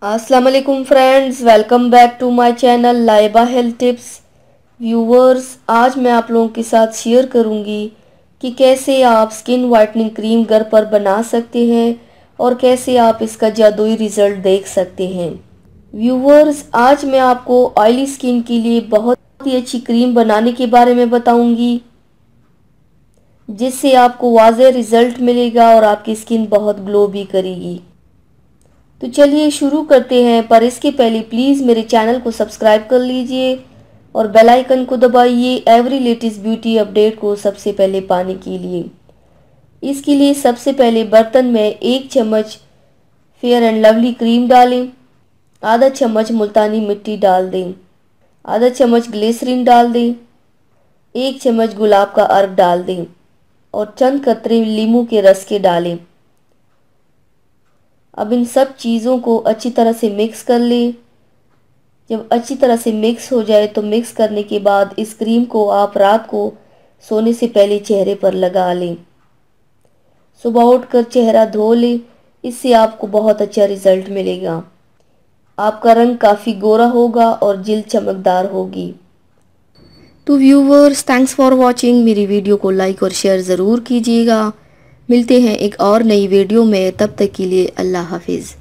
अस्सलाम वालेकुम friends, welcome back to my channel Laiba health tips. Viewers, आज मैं आप लोगों के साथ शेयर करूंगी कि कैसे आप स्किन वाइटनिंग क्रीम घर पर बना सकते हैं और कैसे आप इसका जादुई रिजल्ट देख सकते हैं। व्यूवर्स, आज मैं आपको ऑयली स्किन के लिए बहुत ही अच्छी क्रीम बनाने के बारे में बताऊंगी, जिससे आपको वाज़ेह रिजल्ट मिलेगा और आपकी स्किन बहुत ग्लो भी करेगी। तो चलिए शुरू करते हैं, पर इसके पहले प्लीज़ मेरे चैनल को सब्सक्राइब कर लीजिए और बेल आइकन को दबाइए एवरी लेटेस्ट ब्यूटी अपडेट को सबसे पहले पाने के लिए। इसके लिए सबसे पहले बर्तन में 1 चम्मच फेयर एंड लवली क्रीम डालें, आधा चम्मच मुल्तानी मिट्टी डाल दें, आधा चम्मच ग्लिसरीन डाल दें, 1 चम्मच गुलाब का अर्क डाल दें और चंद कतरे नींबू के रस के डालें। अब इन सब चीज़ों को अच्छी तरह से मिक्स कर लें। जब अच्छी तरह से मिक्स हो जाए तो मिक्स करने के बाद इस क्रीम को आप रात को सोने से पहले चेहरे पर लगा लें। सुबह उठकर चेहरा धो लें, इससे आपको बहुत अच्छा रिजल्ट मिलेगा। आपका रंग काफ़ी गोरा होगा और जिल्द चमकदार होगी। तो व्यूवर्स, थैंक्स फॉर वॉचिंग। मेरी वीडियो को लाइक और शेयर ज़रूर कीजिएगा। मिलते हैं एक और नई वीडियो में, तब तक के लिए अल्लाह हाफिज़।